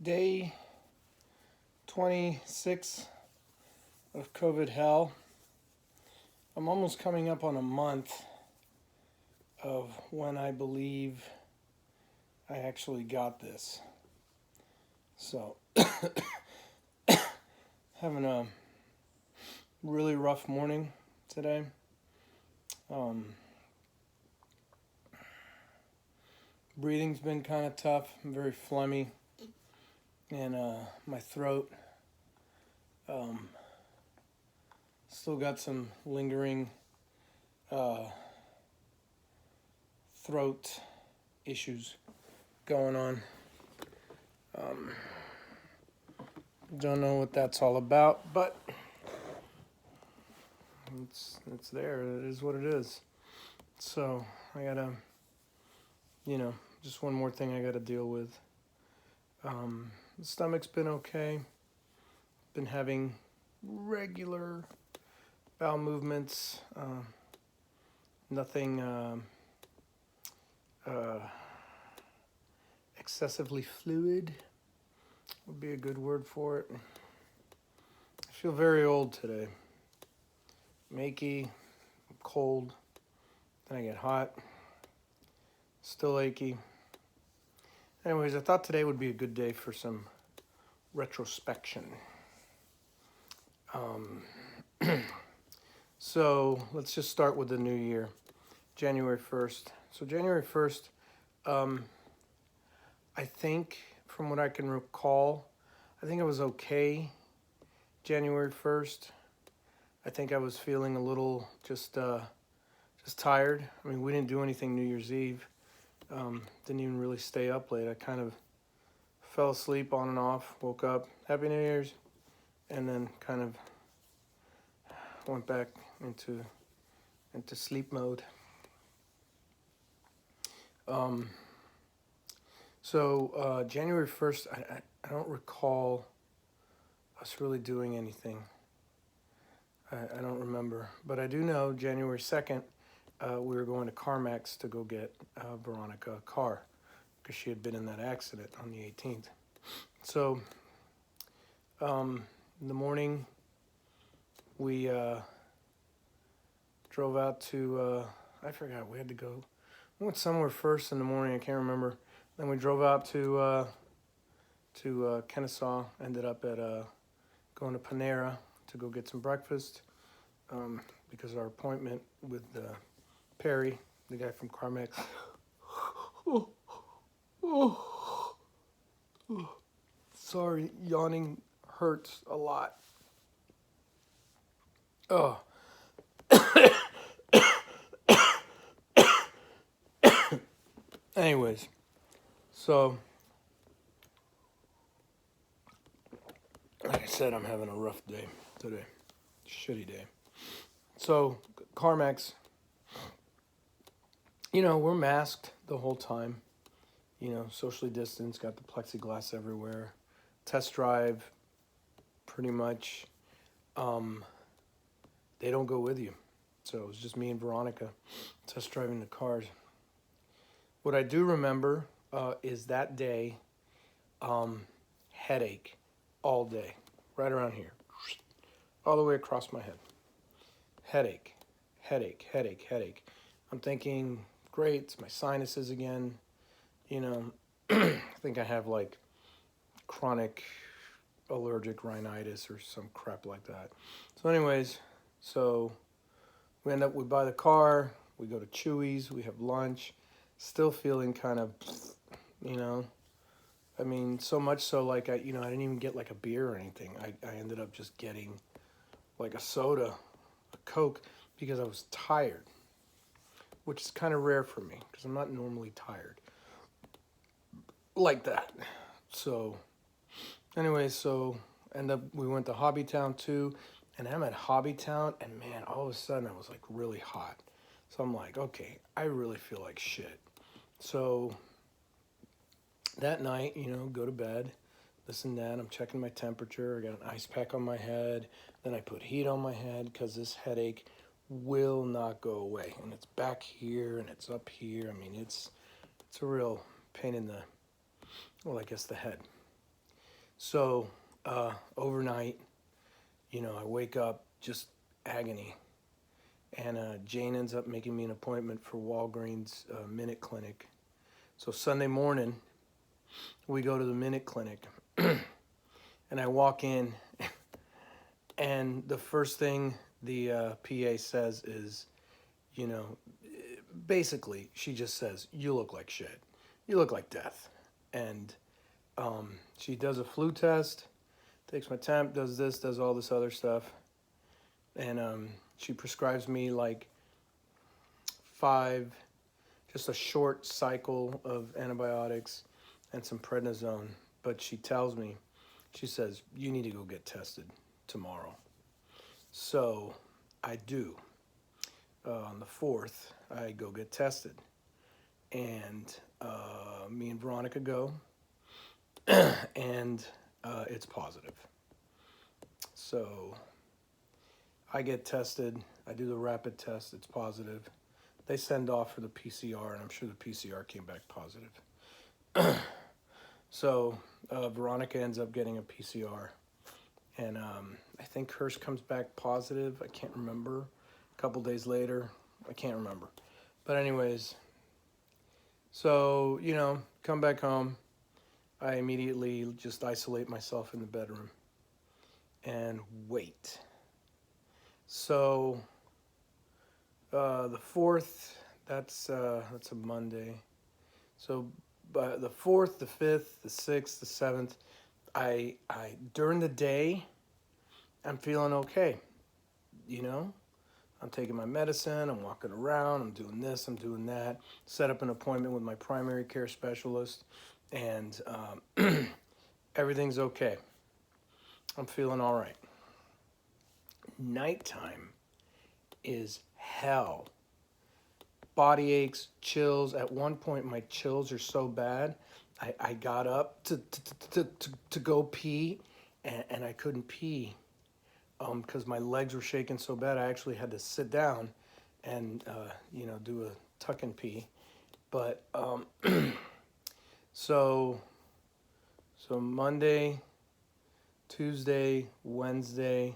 Day 26 of COVID hell. I'm almost coming up on a month of when I believe I actually got this. So, having a really rough morning today. Breathing's been kind of tough. I'm very phlegmy. And my throat still got some lingering throat issues going on. Don't know what that's all about, but it's there. It is what it is. So I gotta, just one more thing I gotta deal with. The stomach's been okay. Been having regular bowel movements. Nothing excessively fluid would be a good word for it. I feel very old today. I'm achy, I'm cold, then I get hot, still achy. Anyways, I thought today would be a good day for some retrospection. So let's just start with the new year, January 1st. So January 1st, I think from what I can recall, I think I was okay January 1st. I think I was feeling a little just tired. I mean, we didn't do anything New Year's Eve. Didn't even really stay up late. I kind of fell asleep on and off, woke up, Happy New Year's, and then kind of went back into sleep mode. So January 1st, I don't recall us really doing anything. I don't remember. But I do know January 2nd, we were going to CarMax to go get Veronica a car because she had been in that accident on the 18th. So in the morning, we drove out to, I forgot, we had to go. We went somewhere first in the morning, I can't remember. Then we drove out to Kennesaw, ended up at going to Panera to go get some breakfast because our appointment with Perry, the guy from CarMax. Sorry, yawning hurts a lot. Oh. Anyways, so like I said, I'm having a rough day today. Shitty day. So, CarMax, we're masked the whole time. Socially distanced, got the plexiglass everywhere. Test drive, pretty much, they don't go with you. So it was just me and Veronica test driving the cars. What I do remember is that day, headache all day, right around here, all the way across my head. Headache. I'm thinking, great, it's my sinuses again. I think I have like chronic allergic rhinitis or some crap like that. So anyways, we buy the car, we go to Chewy's, we have lunch, still feeling kind of, I mean, so much so like I didn't even get like a beer or anything. I ended up just getting like a soda, a Coke, because I was tired, which is kind of rare for me because I'm not normally tired like that. So anyway, we went to Hobbytown too, and I'm at Hobbytown, and man, all of a sudden I was like really hot. So I'm like, okay, I really feel like shit. So that night, go to bed, this and that. I'm checking my temperature. I got an ice pack on my head. Then I put heat on my head because this headache will not go away. And it's back here and it's up here. I mean, it's a real pain in the head. So overnight, I wake up just agony. And Jane ends up making me an appointment for Walgreens Minute Clinic. So Sunday morning, we go to the Minute Clinic. And I walk in, and the first thing the PA says is, you know, basically, she just says, "You look like shit. You look like death." And she does a flu test, takes my temp, does this, does all this other stuff. And she prescribes me like 5, just a short cycle of antibiotics and some prednisone. But she tells me, she says, "You need to go get tested tomorrow." So I do. On the 4th, I go get tested. And me and Veronica go, and it's positive. So I get tested. I do the rapid test. It's positive. They send off for the PCR, and I'm sure the PCR came back positive. So Veronica ends up getting a PCR, and I think hers comes back positive. I can't remember. A couple days later, I can't remember. But anyways, so, come back home. I immediately just isolate myself in the bedroom and wait. So the 4th, that's a Monday. So the 4th, the 5th, the 6th, the 7th, I during the day, I'm feeling okay. I'm taking my medicine, I'm walking around, I'm doing this, I'm doing that. Set up an appointment with my primary care specialist, and everything's okay. I'm feeling all right. Nighttime is hell. Body aches, chills. At one point, my chills are so bad, I got up to go pee, and I couldn't pee because my legs were shaking so bad. I actually had to sit down and do a tuck and pee. But so Monday, Tuesday, Wednesday,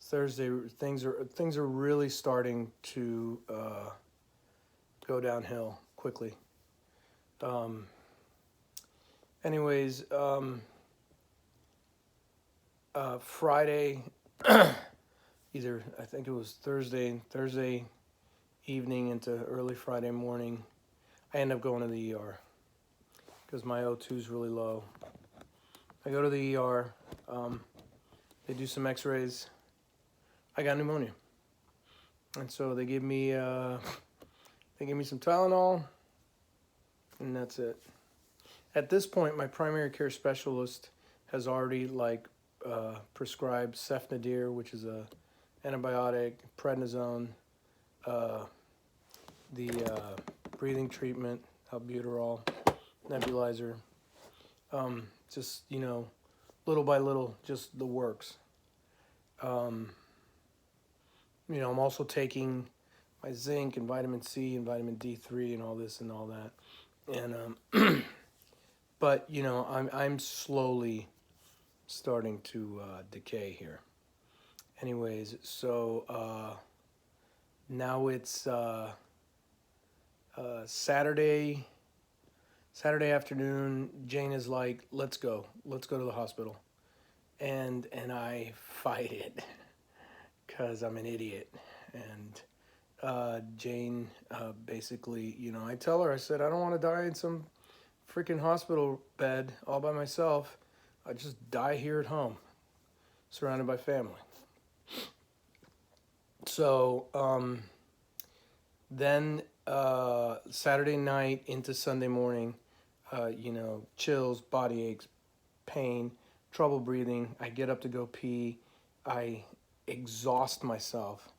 Thursday, things are really starting to go downhill quickly. Anyways, Friday, either I think it was Thursday evening into early Friday morning, I end up going to the ER because my O2 is really low. I go to the ER. They do some X-rays. I got pneumonia, and so they give me some Tylenol, and that's it. At this point, my primary care specialist has already prescribed Cefnadire, which is a antibiotic, prednisone, the breathing treatment, albuterol, nebulizer. Just little by little, just the works. I'm also taking my zinc and vitamin C and vitamin D3 and all this and all that, and but I'm slowly starting to decay here. Anyways, so now it's Saturday afternoon. Jane is like, let's go to the hospital, and I fight it because I'm an idiot. And Jane basically, I tell her, I said, I don't want to die in some freaking hospital bed all by myself. I just die here at home, surrounded by family. So then Saturday night into Sunday morning, chills, body aches, pain, trouble breathing. I get up to go pee. I exhaust myself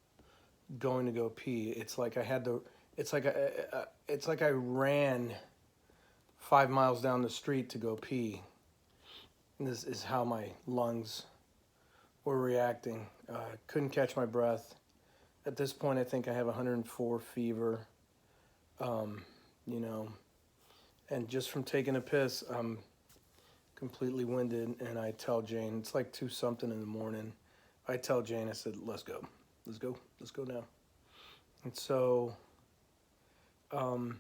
going to go pee. It's like I ran 5 miles down the street to go pee. And this is how my lungs were reacting. Couldn't catch my breath. At this point, I think I have 104 fever. And just from taking a piss, completely winded, and I tell Jane, it's like 2 something in the morning. I tell Jane, I said, let's go. Let's go now. And so, um,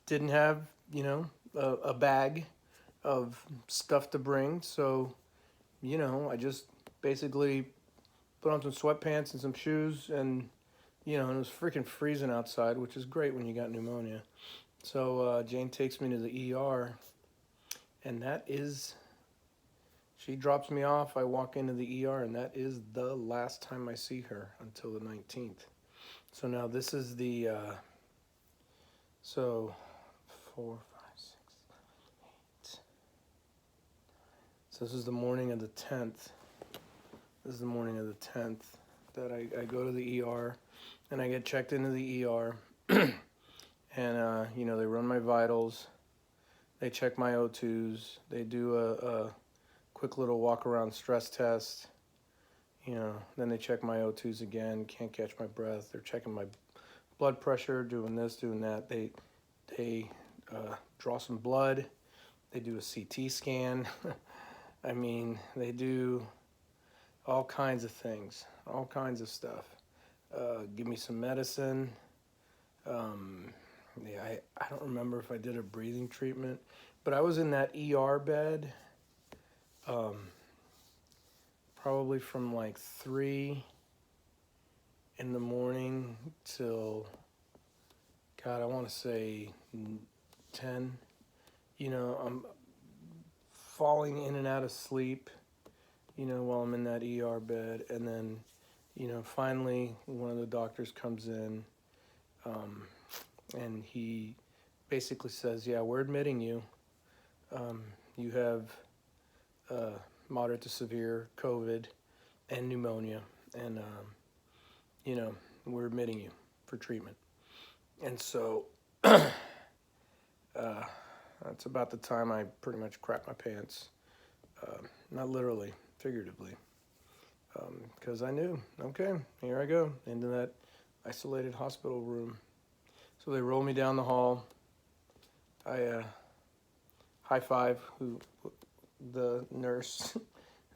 didn't have, a bag of stuff to bring. So, I just basically put on some sweatpants and some shoes, and, and it was freaking freezing outside, which is great when you got pneumonia. So Jane takes me to the ER, and she drops me off. I walk into the ER, and that is the last time I see her until the 19th. So now this is so 4, 5, 6, 8. So this is the morning of the 10th. This is the morning of the 10th that I go to the ER, and I get checked into the ER. And, they run my vitals. They check my O2s. They do a quick little walk-around stress test. Then they check my O2s again. Can't catch my breath. They're checking my blood pressure, doing this, doing that. They draw some blood. They do a CT scan. I mean, they do all kinds of things, all kinds of stuff. Give me some medicine. I don't remember if I did a breathing treatment, but I was in that ER bed probably from like 3 in the morning till, God, I want to say 10. I'm falling in and out of sleep, while I'm in that ER bed. And then, finally one of the doctors comes in, and he basically says, yeah, we're admitting you. You have moderate to severe COVID and pneumonia, and, we're admitting you for treatment. And so that's about the time I pretty much crapped my pants, not literally, figuratively, because I knew, okay, here I go, into that isolated hospital room. So they roll me down the hall. I high five the nurse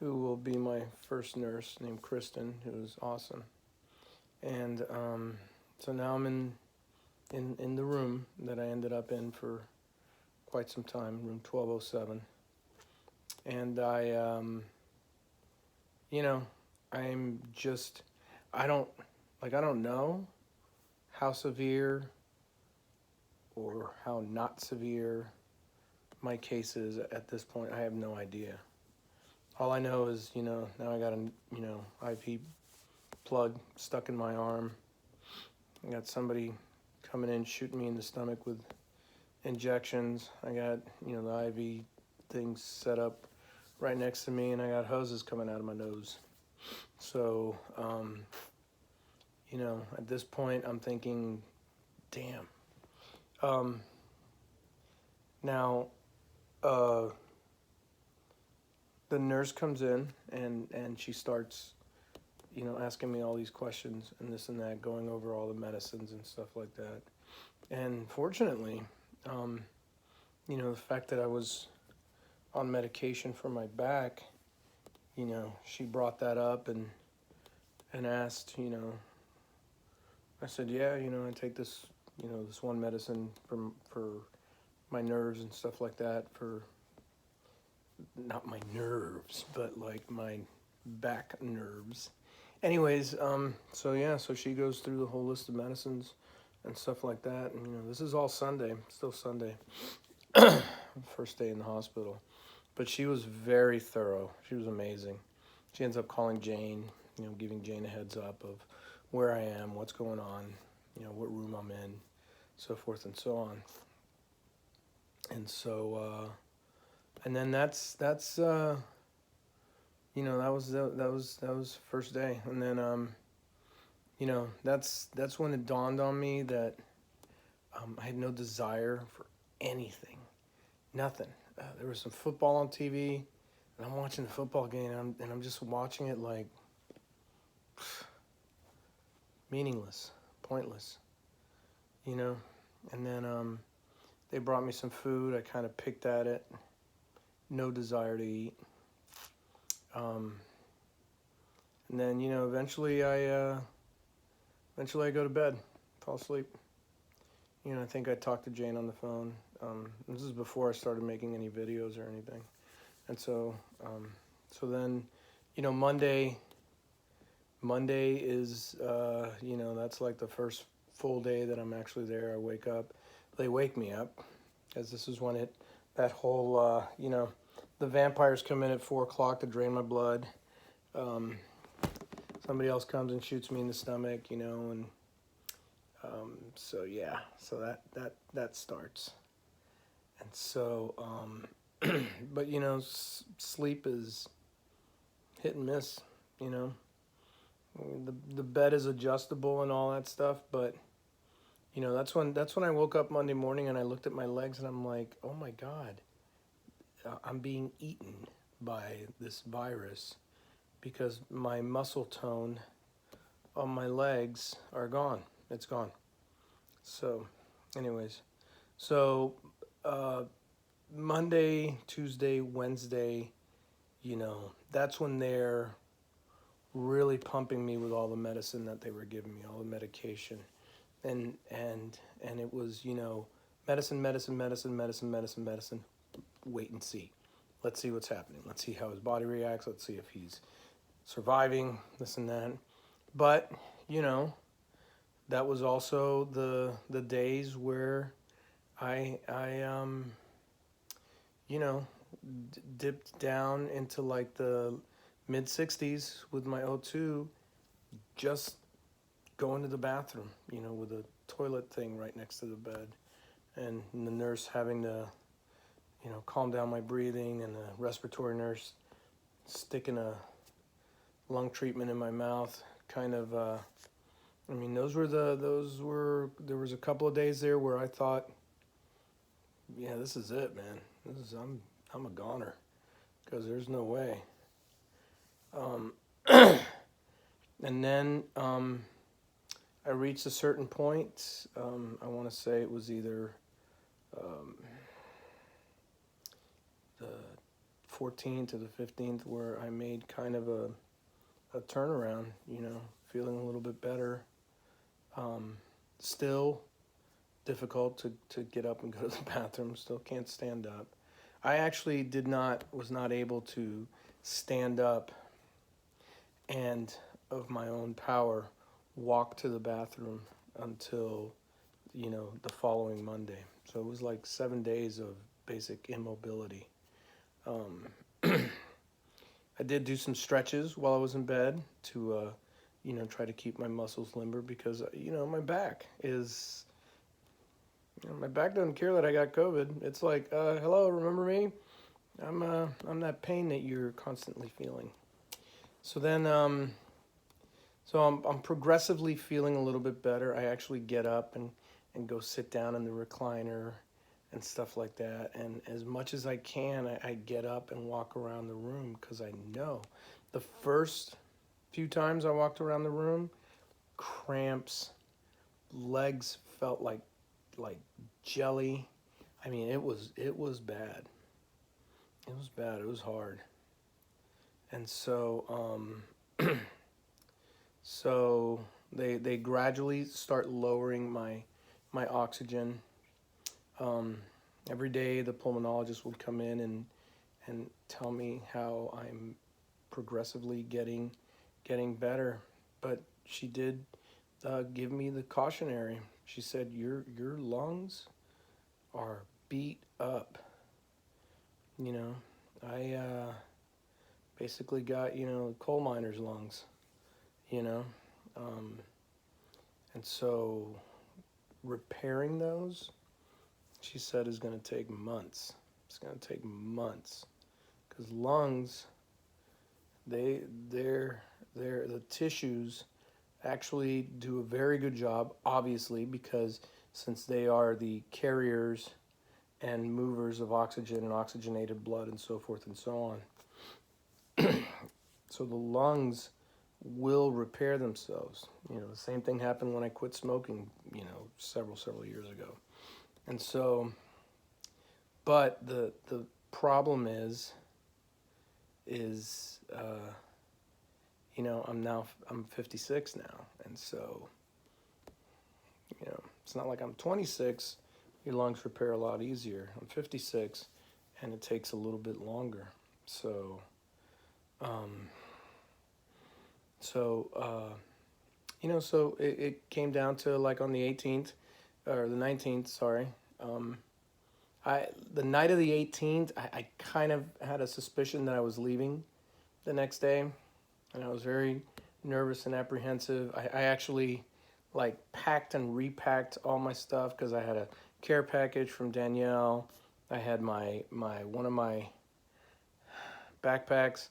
who will be my first nurse, named Kristen, who was awesome. And so now I'm in the room that I ended up in for quite some time, room 1207. And I'm just, I don't know how severe or how not severe my case is at this point. I have no idea. All I know is, now I got an, IV plug stuck in my arm. I got somebody coming in, shooting me in the stomach with injections. I got, the IV things set up right next to me, and I got hoses coming out of my nose. So, at this point, I'm thinking, damn. Now, the nurse comes in, and she starts, asking me all these questions and this and that, going over all the medicines and stuff like that. And fortunately, the fact that I was on medication for my back, she brought that up and asked, I said, yeah, I take this, this one medicine for my nerves and stuff like that, for not my nerves, but like my back nerves. Anyways, so she goes through the whole list of medicines and stuff like that. And, this is all Sunday, still Sunday, first day in the hospital. But she was very thorough. She was amazing. She ends up calling Jane, giving Jane a heads up of where I am, what's going on, what room I'm in, so forth and so on. And so, and then that's that was first day. And then, that's when it dawned on me that I had no desire for anything, nothing. There was some football on TV, and I'm watching the football game, and I'm just watching it like meaningless, pointless, And then they brought me some food. I kind of picked at it, no desire to eat. And then, eventually I go to bed, fall asleep. I think I talked to Jane on the phone. This is before I started making any videos or anything. And so then, Monday is, that's like the first full day that I'm actually there. I wake up, they wake me up, as this is when that whole, the vampires come in at 4 o'clock to drain my blood. Somebody else comes and shoots me in the stomach, and so yeah, so that starts. And so, but sleep is hit and miss, The bed is adjustable and all that stuff, but that's when I woke up Monday morning and I looked at my legs and I'm like, oh my God, I'm being eaten by this virus because my muscle tone on my legs are gone. It's gone. So, anyways, so Monday, Tuesday, Wednesday, that's when they're really pumping me with all the medicine that they were giving me, all the medication. And it was, medicine, wait and see. Let's see what's happening. Let's see how his body reacts. Let's see if he's surviving, this and that. But, that was also the days where I dipped down into like the mid 60s with my O2, just going to the bathroom, with a toilet thing right next to the bed, and the nurse having to, calm down my breathing, and the respiratory nurse sticking a lung treatment in my mouth, kind of. There was a couple of days there where I thought, yeah, this is it, man. I'm a goner, because there's no way. And then I reached a certain point. I want to say it was either the 14th or the 15th where I made kind of a turnaround, feeling a little bit better. Still difficult to get up and go to the bathroom. Still can't stand up. I actually was not able to stand up and of my own power walk to the bathroom until, the following Monday. So it was like 7 days of basic immobility. I did do some stretches while I was in bed to, try to keep my muscles limber because, my back is, my back doesn't care that I got COVID. It's like, hello, remember me? I'm that pain that you're constantly feeling. So then, so I'm progressively feeling a little bit better. I actually get up and go sit down in the recliner and stuff like that. And as much as I can, I get up and walk around the room because I know the first few times I walked around the room, cramps, legs felt like jelly. I mean, it was bad. It was bad. It was hard. And so, so they gradually start lowering my oxygen. Every day the pulmonologist would come in and tell me how I'm progressively getting better. But she did give me the cautionary. She said, your lungs are beat up. I basically got, coal miner's lungs, and so repairing those, she said, is going to take months. It's going to take months because lungs, the tissues actually do a very good job, obviously, because since they are the carriers and movers of oxygen and oxygenated blood and so forth and so on. So the lungs will repair themselves. The same thing happened when I quit smoking, several years ago. And so, but the problem is I'm 56 now, and so it's not like I'm 26. Your lungs repair a lot easier. I'm 56, and it takes a little bit longer. So, um, so it came down to like on the 18th or the 19th. Sorry. The night of the 18th, I kind of had a suspicion that I was leaving the next day, and I was very nervous and apprehensive. I actually like packed and repacked all my stuff because I had a care package from Danielle. I had my one of my backpacks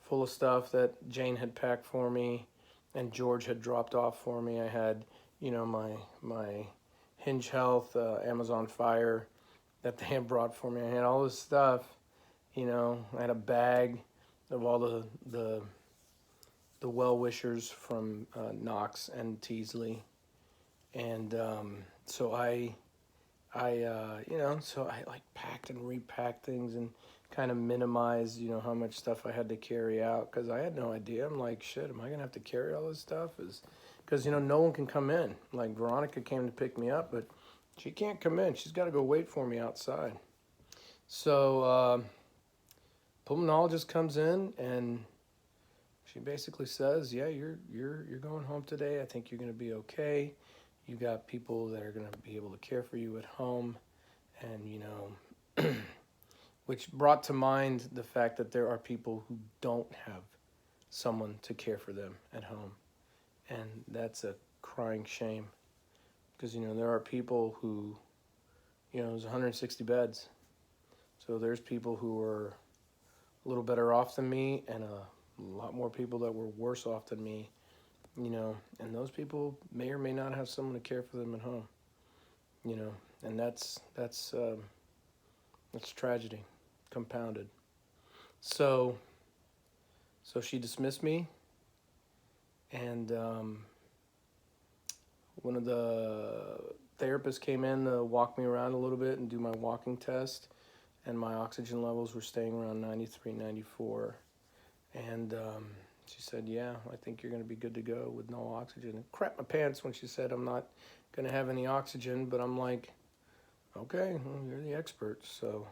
full of stuff that Jane had packed for me and George had dropped off for me. I had, my Hinge Health Amazon Fire that they had brought for me. I had all this stuff, I had a bag of all the well-wishers from Knox and Teasley. And so so I like packed and repacked things and kind of minimized, how much stuff I had to carry out because I had no idea. I'm like, shit, am I gonna have to carry all this stuff? Because no one can come in. Like Veronica came to pick me up, but she can't come in. She's got to go wait for me outside. So pulmonologist comes in and she basically says, yeah, you're going home today. I think you're gonna be okay. You got people that are gonna be able to care for you at home, and which brought to mind the fact that there are people who don't have someone to care for them at home, and that's a crying shame because there are people who there's 160 beds, so there's people who are a little better off than me and a lot more people that were worse off than me, and those people may or may not have someone to care for them at home, and that's tragedy compounded. So she dismissed me, and one of the therapists came in to walk me around a little bit and do my walking test, and my oxygen levels were staying around 93, 94. And she said, yeah, I think you're going to be good to go with no oxygen. It crapped my pants when she said I'm not going to have any oxygen, but I'm like, okay, well, you're the expert. So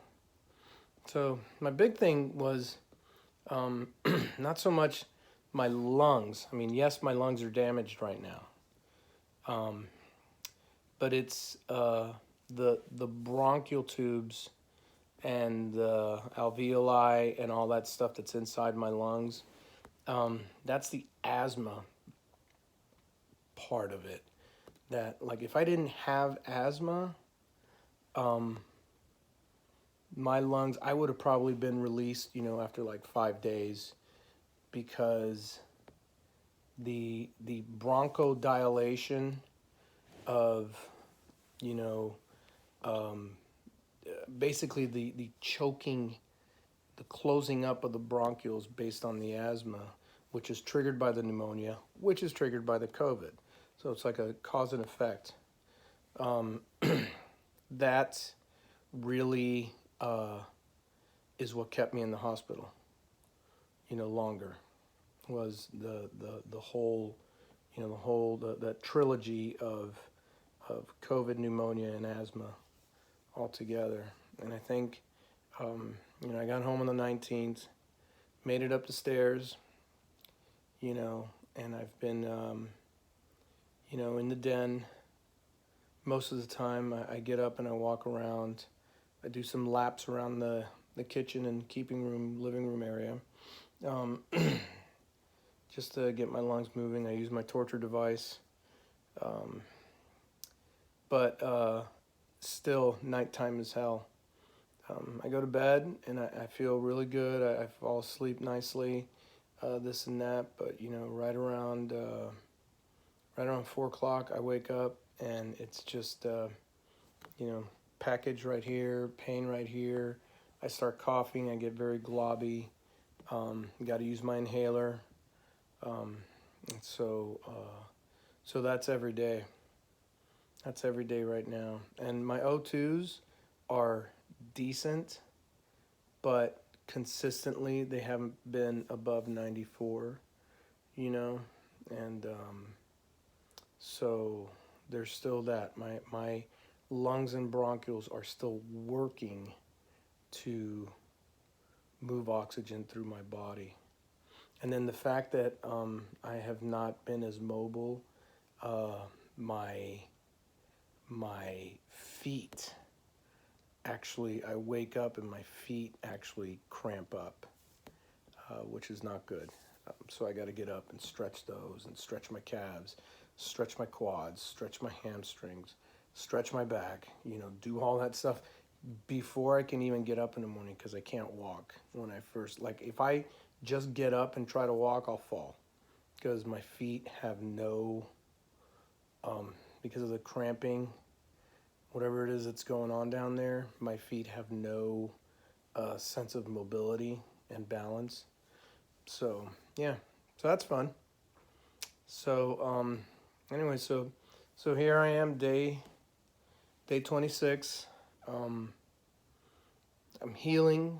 my big thing was not so much my lungs. I mean, yes, my lungs are damaged right now. But it's the bronchial tubes and the alveoli and all that stuff that's inside my lungs. That's the asthma part of it. That, like, if I didn't have asthma, my lungs, I would have probably been released, after like 5 days, because the bronchodilation of, basically the choking, the closing up of the bronchioles based on the asthma, which is triggered by the pneumonia, which is triggered by the COVID. So it's like a cause and effect. That really is what kept me in the hospital, longer, was the whole, that trilogy of COVID, pneumonia, and asthma all together. And I think, I got home on the 19th, made it up the stairs, and I've been, in the den. Most of the time I get up and I walk around. I do some laps around the kitchen and keeping room, living room area, just to get my lungs moving. I use my torture device. But still, nighttime is hell. I go to bed and I feel really good. I fall asleep nicely, this and that. But right around 4 o'clock, I wake up and it's just package right here, pain right here. I start coughing. I get very globby. Got to use my inhaler. And so that's every day. That's every day right now. And my O2s are decent, but consistently they haven't been above 94, you know, and so there's still that. My lungs and bronchioles are still working to move oxygen through my body. And then the fact that I have not been as mobile, uh, my my feet actually, I wake up and my feet actually cramp up, which is not good. So I got to get up and stretch those and stretch my calves, stretch my quads, stretch my hamstrings, stretch my back, you know, do all that stuff before I can even get up in the morning because I can't walk when I first, like, if I just get up and try to walk, I'll fall because my feet have no, because of the cramping, whatever it is that's going on down there, my feet have no sense of mobility and balance. So, yeah, so that's fun. So, anyway, so here I am, day 26. I'm healing,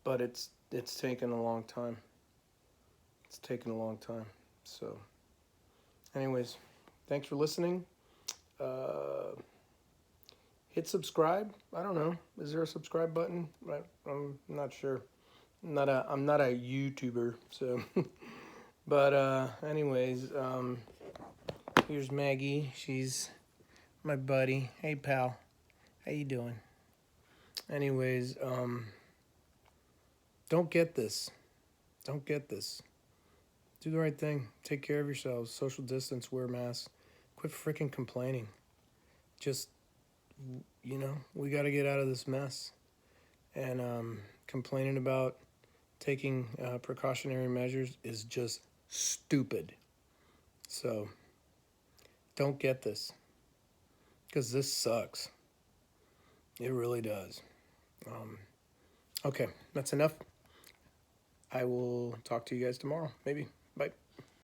but it's taken a long time. It's taken a long time. So, anyways, thanks for listening. Hit subscribe. I don't know. Is there a subscribe button? I'm not sure. I'm not a YouTuber, so. But anyways, here's Maggie. She's my buddy. Hey pal, how you doing? Anyways, don't get this. Don't get this. Do the right thing. Take care of yourselves. Social distance. Wear masks. Quit freaking complaining. Just, you know, we got to get out of this mess. And complaining about taking precautionary measures is just stupid. So don't get this, because this sucks. It really does. Okay, that's enough. I will talk to you guys tomorrow, maybe.